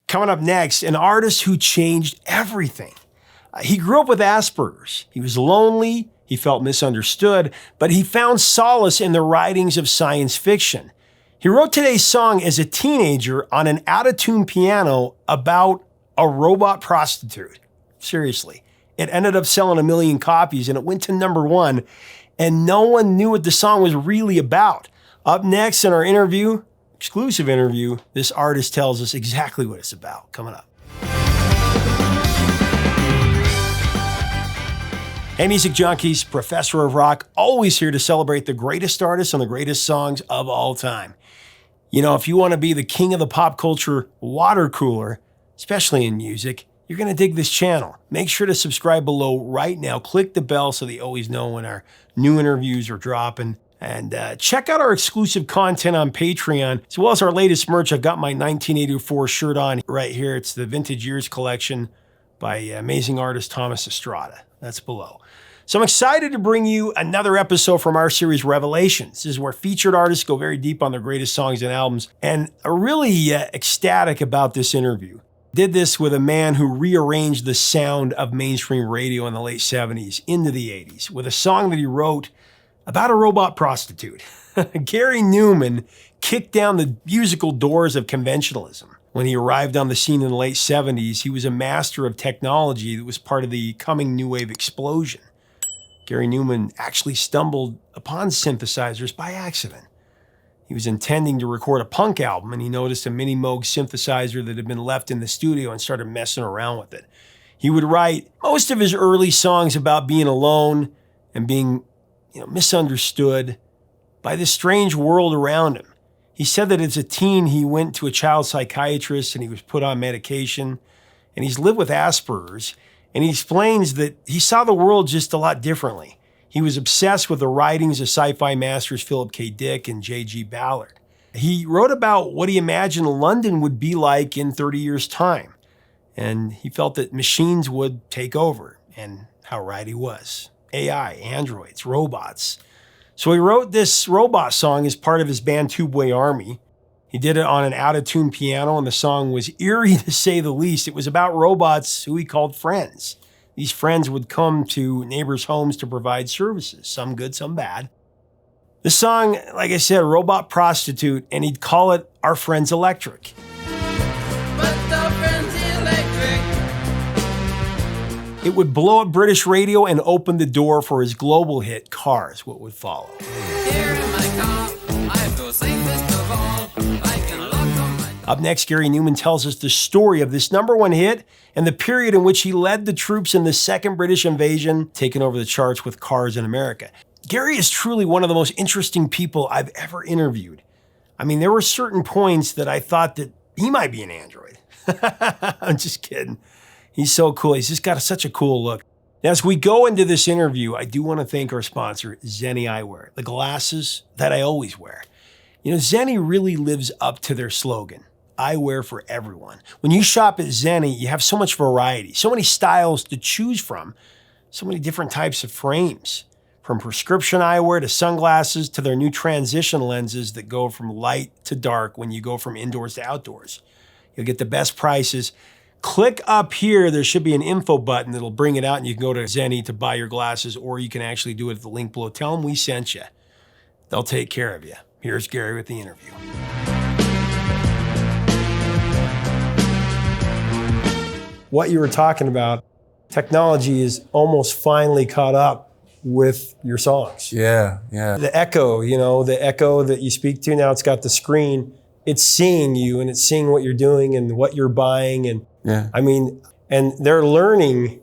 Coming up next, an artist who changed everything. He grew up with aspergers. He was lonely, he felt misunderstood, but he found solace in the writings of science fiction. He wrote today's song as a teenager on an out-of-tune piano about a robot prostitute. Seriously. It ended up selling 1 million copies and it went to #1, and no one knew what the song was really about. Up next in our interview, exclusive interview, this artist tells us exactly what it's about. Coming up. Hey, music junkies, Professor of Rock, always here to celebrate the greatest artists and the greatest songs of all time. You know, if you want to be the king of the pop culture water cooler, especially in music, you're going to dig this channel. Make sure to subscribe below right now. Click the bell so that you always know when our new interviews are dropping. And check out our exclusive content on Patreon, as well as our latest merch. I've got my 1984 shirt on right here. It's the Vintage Years collection by amazing artist Thomas Estrada. That's below. So I'm excited to bring you another episode from our series, Revelations. This is where featured artists go very deep on their greatest songs and albums. And I'm really ecstatic about this interview. Did this with a man who rearranged the sound of mainstream radio in the late 70s into the 80s with a song that he wrote about a robot prostitute. Gary Numan kicked down the musical doors of conventionalism. When he arrived on the scene in the late 70s, he was a master of technology that was part of the coming new wave explosion. Gary Numan actually stumbled upon synthesizers by accident. He was intending to record a punk album, and he noticed a Mini Moog synthesizer that had been left in the studio and started messing around with it. He would write most of his early songs about being alone and being, misunderstood by this strange world around him. He said that as a teen, he went to a child psychiatrist and he was put on medication, and he's lived with Asperger's, and he explains that he saw the world just a lot differently. He was obsessed with the writings of sci-fi masters Philip K. Dick and J.G. Ballard. He wrote about what he imagined London would be like in 30 years' time, and he felt that machines would take over, and how right he was. AI, androids, robots. So he wrote this robot song as part of his band Tubeway Army. He did it on an out-of-tune piano, and the song was eerie to say the least. It was about robots who he called friends. These friends would come to neighbors' homes to provide services, some good, some bad. The song, like I said, Robot Prostitute, and he'd call it Our Friends Electric. But the friends electric. It would blow up British radio and open the door for his global hit, Cars, what would follow. Here in my car, I feel safest of all. I can lock on my... Up next, Gary Numan tells us the story of this #1 hit and the period in which he led the troops in the second British invasion, taking over the charts with Cars in America. Gary is truly one of the most interesting people I've ever interviewed. I mean, there were certain points that I thought that he might be an android. I'm just kidding. He's so cool. He's just got such a cool look. Now, as we go into this interview, I do want to thank our sponsor, Zenni Eyewear, the glasses that I always wear. Zenni really lives up to their slogan, eyewear for everyone. When you shop at Zenni, you have so much variety, so many styles to choose from, so many different types of frames, from prescription eyewear to sunglasses to their new transition lenses that go from light to dark when you go from indoors to outdoors. You'll get the best prices. Click up here. There should be an info button that'll bring it out, and you can go to Zenni to buy your glasses, or you can actually do it at the link below. Tell them we sent you. They'll take care of you. Here's Gary with the interview. What you were talking about, technology is almost finally caught up with your songs. Yeah. The echo, the echo that you speak to now, it's got the screen. It's seeing you and it's seeing what you're doing and what you're buying. And Yeah. And they're learning,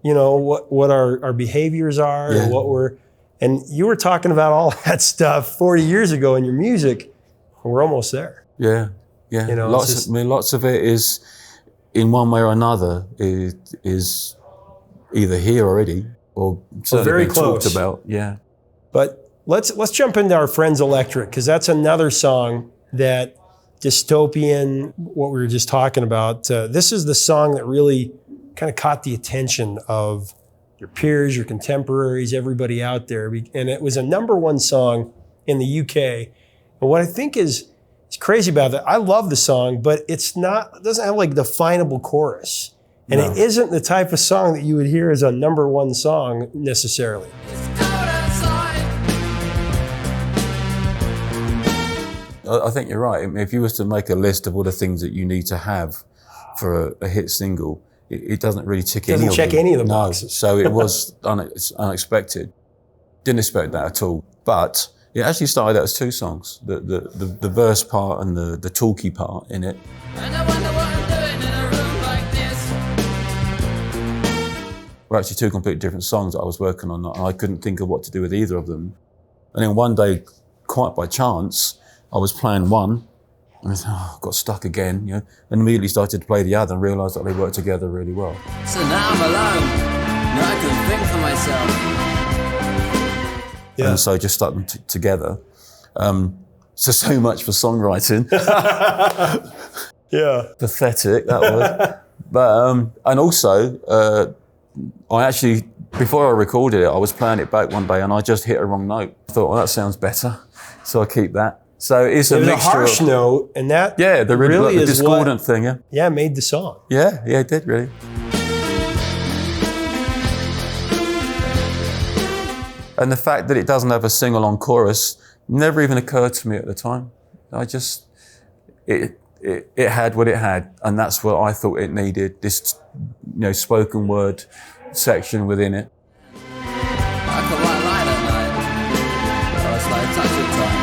what our behaviors are and and you were talking about all that stuff 40 years ago in your music. We're almost there. Yeah. Lots of it is, in one way or another, is either here already or certainly very being close. talked about. Yeah. But let's jump into Our Friends Electric, because that's another song that dystopian, what we were just talking about. This is the song that really kind of caught the attention of your peers, your contemporaries, everybody out there. And it was a #1 song in the UK. And what I think is it's crazy about that. I love the song, but it doesn't have like definable chorus. And it isn't the type of song that you would hear as a number one song necessarily. I think you're right. I mean, if you was to make a list of all the things that you need to have for a hit single, it doesn't really tick any of them. Doesn't check any of the boxes. No, so it was unexpected. Didn't expect that at all. But it actually started out as two songs, the verse part and the talky part in it. And I wonder what I'm doing in a room like this. Were actually two completely different songs that I was working on, and I couldn't think of what to do with either of them. And then one day, quite by chance, I was playing one, and I thought, got stuck again, and immediately started to play the other and realised that they worked together really well. So now I'm alone. Now I can think for myself. Yeah. And so just stuck them together. So much for songwriting. Yeah. Pathetic, that was. But, and also, I actually, before I recorded it, I was playing it back one day and I just hit a wrong note. I thought, well, that sounds better. So I keep that. So it's a mixture. A harsh note, and that the really the is discordant thing, made the song. Yeah, it did really. And the fact that it doesn't have a sing-along chorus never even occurred to me at the time. I just, it had what it had, and that's what I thought it needed, this, spoken word section within it. I could white light at night. I was like touch at times.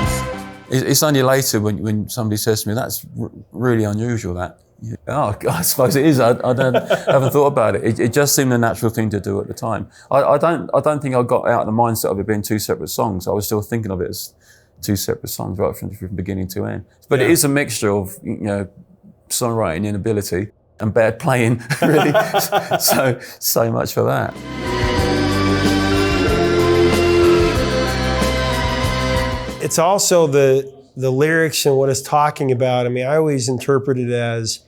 It's only later when somebody says to me, that's really unusual, that. Oh, I suppose it is. I haven't thought about it. It just seemed a natural thing to do at the time. I don't think I got out of the mindset of it being two separate songs. I was still thinking of it as two separate songs right from beginning to end. But it is a mixture of songwriting inability and bad playing, really. so much for that. It's also the lyrics and what it's talking about. I mean, I always interpret it as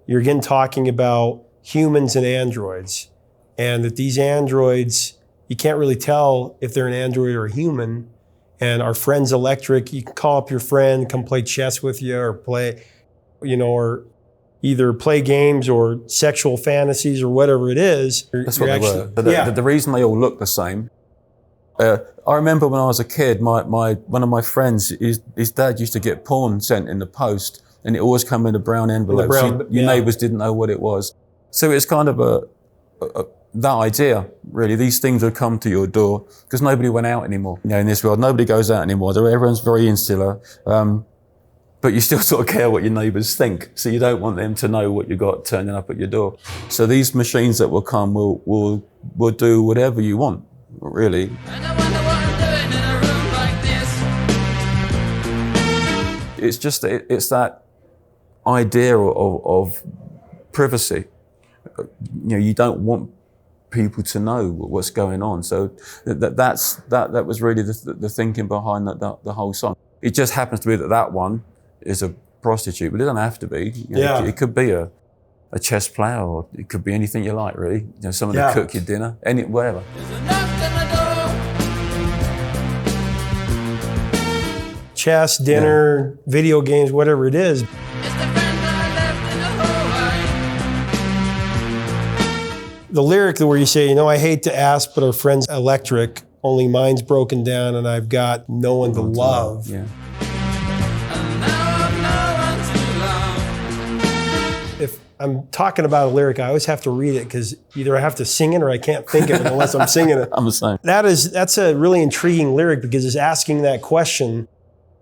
you're again talking about humans and androids, and that these androids, you can't really tell if they're an android or a human. And our friend's electric. You can call up your friend, come play chess with you, or play, or either play games or sexual fantasies or whatever it is. That's what they were. The reason they all look the same. I remember when I was a kid, one of my friends, his dad used to get porn sent in the post, and it always came in a brown envelope. Your neighbours didn't know what it was. So it's kind of that idea, really. These things would come to your door because nobody went out anymore. In this world, nobody goes out anymore. Everyone's very insular. But you still sort of care what your neighbours think. So you don't want them to know what you got turning up at your door. So these machines that will come will do whatever you want, really. And I wonder what I'm doing in a room like this. It's just, it's that idea of privacy. You don't want people to know what's going on. So that was really the thinking behind the whole song. It just happens to be that one is a prostitute, but it doesn't have to be. It could be a chess player, or it could be anything you like, really. Someone to cook your dinner, whatever. There's a knock on the door. Chess, dinner, video games, whatever it is. It's the friend I left in the hallway. The lyric where you say, I hate to ask, but our friend's electric, only mine's broken down and I've got no one to love. Yeah. And now I've no one to love. If I'm talking about a lyric, I always have to read it because either I have to sing it or I can't think of it unless I'm singing it. I'm the same. That's a really intriguing lyric because it's asking that question.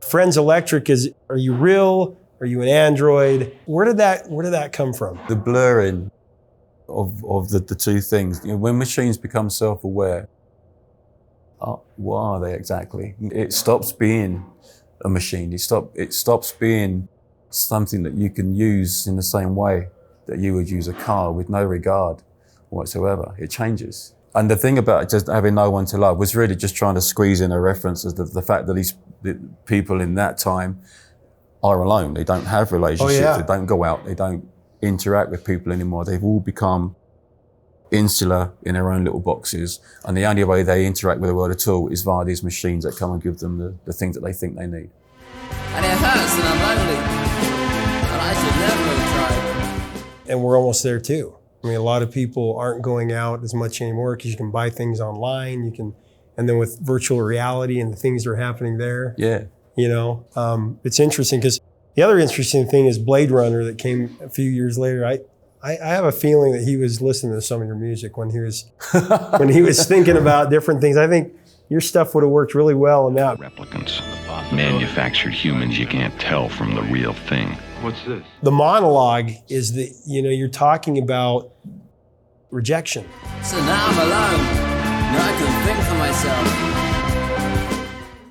Friend's electric are you real? Are you an android? Where did that come from? The blurring of the two things. When machines become self-aware, what are they exactly? It stops being a machine. It stops being something that you can use in the same way that you would use a car with no regard whatsoever. It changes. And the thing about just having no one to love was really just trying to squeeze in a reference as the fact that the people in that time are alone. They don't have relationships. They don't go out. They don't interact with people anymore. They've all become insular in their own little boxes, and the only way they interact with the world at all is via these machines that come and give them the things that they think they need. And it hurts and I'm lonely. should never have tried. And we're almost there too. I mean, a lot of people aren't going out as much anymore because you can buy things online. And then with virtual reality and the things that are happening there. Yeah. You know, it's interesting because the other interesting thing is Blade Runner that came a few years later. I have a feeling that he was listening to some of your music when he was thinking about different things. I think your stuff would have worked really well in that. Replicants, manufactured humans you can't tell from the real thing. What's this? The monologue is that, you know, you're talking about rejection. So now I'm alone. Now I can think for myself.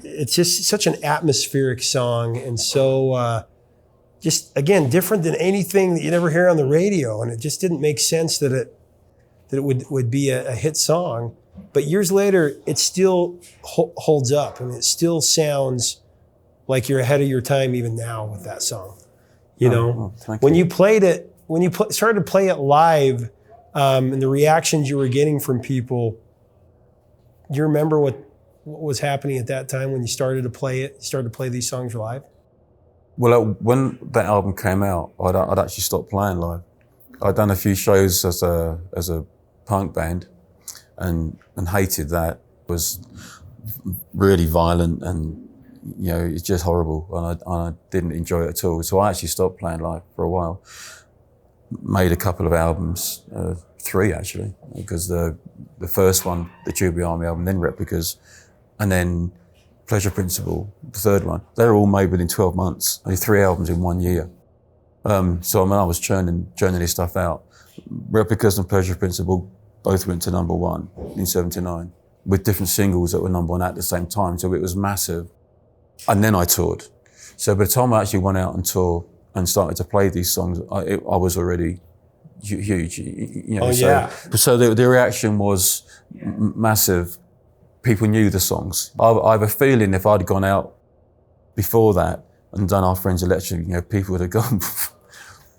It's just such an atmospheric song, and so just again different than anything that you never hear on the radio, and it just didn't make sense that it would be a hit song. But years later, it still holds up, and it still sounds like you're ahead of your time even now with that song. You know, when you played it, when you started to play it live, and the reactions you were getting from people, do you remember what was happening at that time when you started to play it? You started to play these songs live? Well, when that album came out, I'd actually stopped playing live. I'd done a few shows as a punk band, and hated that. It was really violent, and you know, it's just horrible, and I didn't enjoy it at all. So I actually stopped playing live for a while. Made a couple of albums, 3 actually, because the first one, the Tubby Army album, then Replicas, and then Pleasure Principle, the third one. They were all made within 12 months. Only 3 albums in 1 year. So I mean, I was churning this stuff out. Replicas and Pleasure Principle both went to #1 in '79, with different singles that were #1 at the same time. So it was massive. And then I toured. So by the time I actually went out on tour and started to play these songs, I was already huge. You know, so the reaction was massive. People knew the songs. I have a feeling if I'd gone out before that and done Our Friends Electric, you know, people would have gone,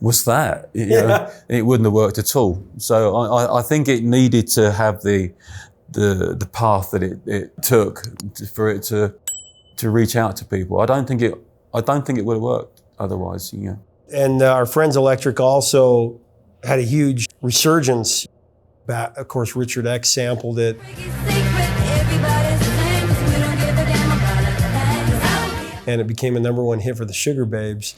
what's that? You know, it wouldn't have worked at all. So I think it needed to have the path that it took for it to reach out to people. I don't think it would have worked otherwise, you know. And Our Friends Electric also had a huge resurgence. Of course, Richard X sampled it. And it became a #1 hit for the Sugar Babes.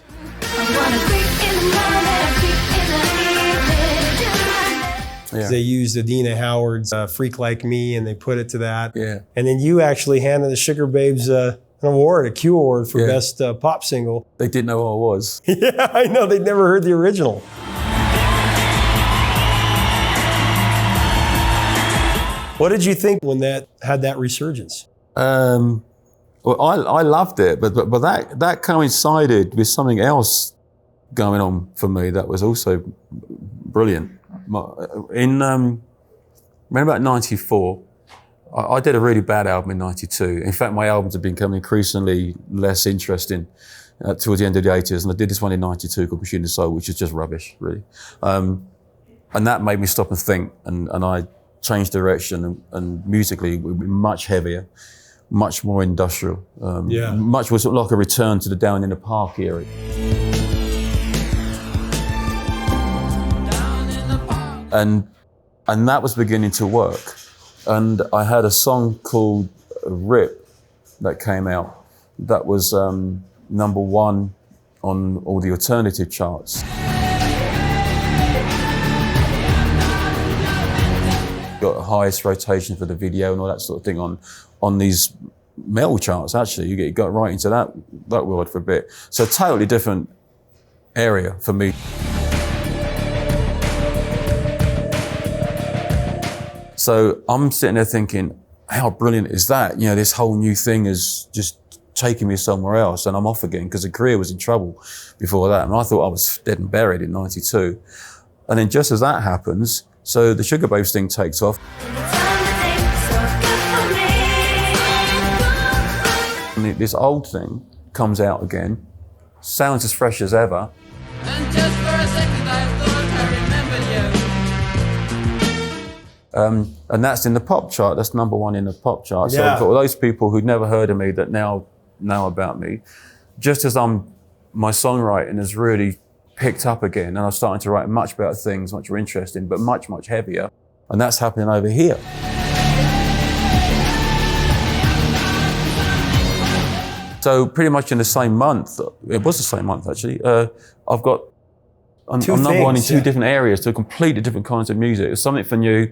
Yeah. They used Adina Howard's Freak Like Me, and they put it to that. Yeah. And then you actually handed the Sugar Babes an award, a Q award for best pop single. They didn't know who I was. Yeah, I know. They'd never heard the original. What did you think when that had that resurgence? Well, I loved it, but that coincided with something else going on for me that was also brilliant. In around about '94, I did a really bad album in '92. In fact, my albums have become increasingly less interesting towards the end of the '80s, and I did this one in '92 called Machine and Soul, which is just rubbish, really. And that made me stop and think, and I changed direction, and musically we were much heavier, much more industrial. Much was like a return to the Down in the Park era. And that was beginning to work. And I had a song called Rip that came out that was #1 on all the alternative charts. Got the highest rotation for the video and all that sort of thing on these metal charts. Actually, you got right into that world for a bit. So a totally different area for me. So I'm sitting there thinking, how brilliant is that? You know, this whole new thing is just taking me somewhere else, and I'm off again, because the career was in trouble before that. And I thought I was dead and buried in '92. And then just as that happens, so the Sugar Babes thing takes off. And this old thing comes out again, sounds as fresh as ever. And just for a second I thought I remembered you. And that's in the pop chart. That's #1 in the pop chart. So I've got all those people who'd never heard of me that now know about me. Just as my songwriting has really picked up again, and I was starting to write much better things, much more interesting, but much, much heavier. And that's happening over here. So pretty much in the same month, it was the same month actually, I've got, I'm number one in two different areas, two completely different kinds of music. It's something for new.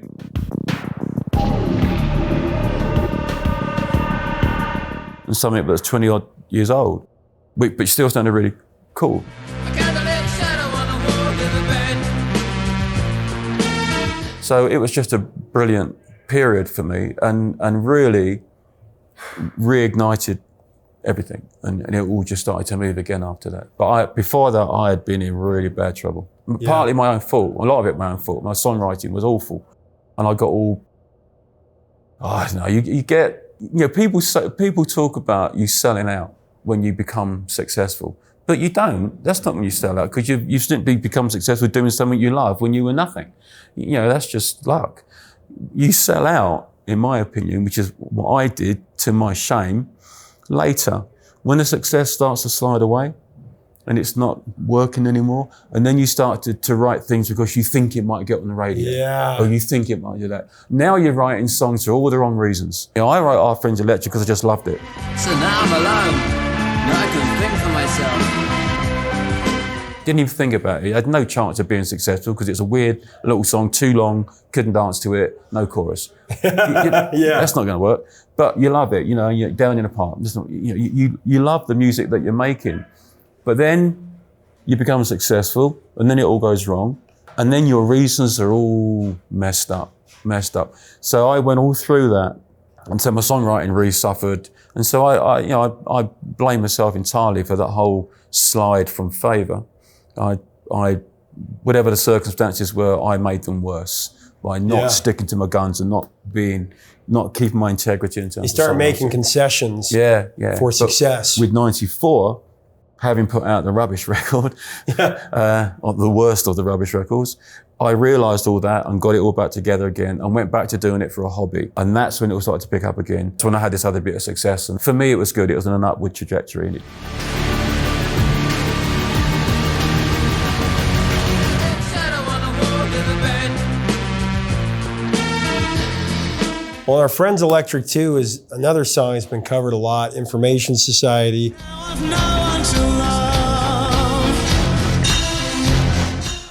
And something that's 20 odd years old, but still sounded really cool. So it was just a brilliant period for me and really reignited everything. And it all just started to move again after that. But before that, I had been in really bad trouble. Yeah. Partly my own fault, a lot of it my own fault. My songwriting was awful. And I got all, I don't know, you get, people talk about you selling out when you become successful. But you don't. That's not when you sell out, because you simply become successful doing something you love when you were nothing. That's just luck. You sell out, in my opinion, which is what I did to my shame, later, when the success starts to slide away and it's not working anymore, and then you start to write things because you think it might get on the radio. Yeah. Or you think it might do that. Now you're writing songs for all the wrong reasons. I wrote Our Friends Electric because I just loved it. So now I'm alone. Now I can think for myself. Didn't even think about it. I had no chance of being successful because it's a weird little song, too long, couldn't dance to it, no chorus. Yeah. That's not going to work. But you love it, you're down in a park. You love the music that you're making. But then you become successful and then it all goes wrong. And then your reasons are all messed up. So I went all through that. And so my songwriting really suffered. And so I blame myself entirely for that whole slide from favour. Whatever the circumstances were, I made them worse by not sticking to my guns and not keeping my integrity in terms of You start making concessions for success. But with 94, having put out the rubbish record, or the worst of the rubbish records, I realised all that and got it all back together again and went back to doing it for a hobby. And that's when it all started to pick up again. That's when I had this other bit of success. And for me, it was good. It was on an upward trajectory. Well, Our Friends Electric 2 is another song that's been covered a lot. Information Society.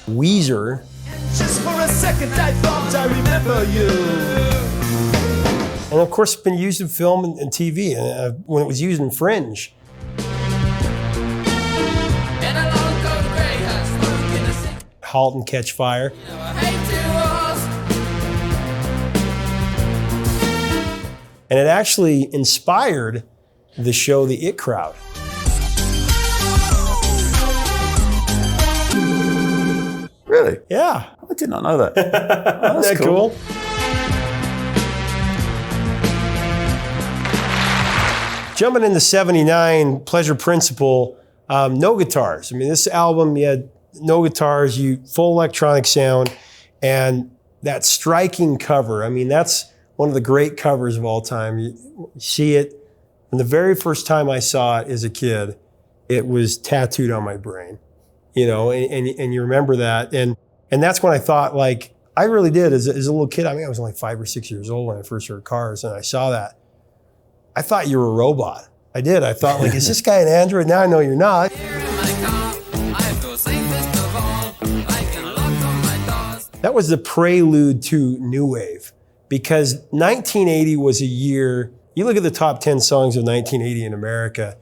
Weezer. Just for a second I thought I remember you. And of course, it's been used in film and TV, when it was used in Fringe. Halt and Catch Fire. And it actually inspired the show The It Crowd. Really? Yeah. I did not know that. Oh, Isn't that cool? Jumping into 79, Pleasure Principle, no guitars. I mean, this album, you had no guitars, full electronic sound, and that striking cover. I mean, that's one of the great covers of all time. You see it, and the very first time I saw it as a kid, it was tattooed on my brain, and you remember that. And that's when I thought, like, I really did as a little kid. I mean, I was only 5 or 6 years old when I first heard Cars, and I saw that. I thought you were a robot. I did. I thought, like, is this guy an android? Now I know you're not. That was the prelude to New Wave. Because 1980 was a year, you look at the top 10 songs of 1980 in America,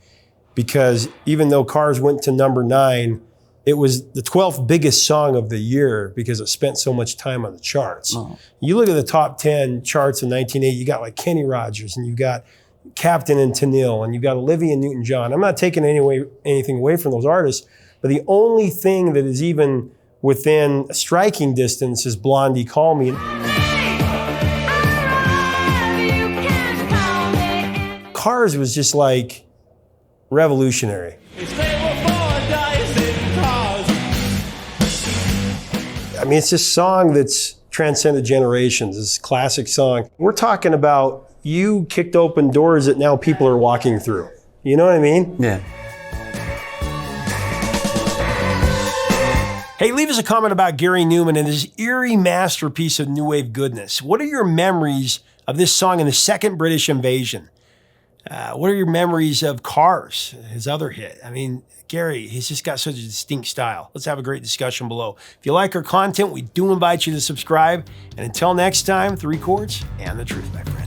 because even though Cars went to number 9, it was the 12th biggest song of the year because it spent so much time on the charts. Oh. You look at the top 10 charts in 1980, you got like Kenny Rogers, and you got Captain and Tennille, and you got Olivia Newton-John. I'm not taking anything away from those artists, but the only thing that is even within striking distance is Blondie, Call Me. Cars was just like revolutionary. I mean, it's this song that's transcended generations. It's a classic song. We're talking about you kicked open doors that now people are walking through. You know what I mean? Yeah. Hey, leave us a comment about Gary Numan and his eerie masterpiece of new wave goodness. What are your memories of this song in the second British invasion? What are your memories of Cars, his other hit? I mean, Gary, he's just got such a distinct style. Let's have a great discussion below. If you like our content, we do invite you to subscribe. And until next time, 3 chords and the truth, my friend.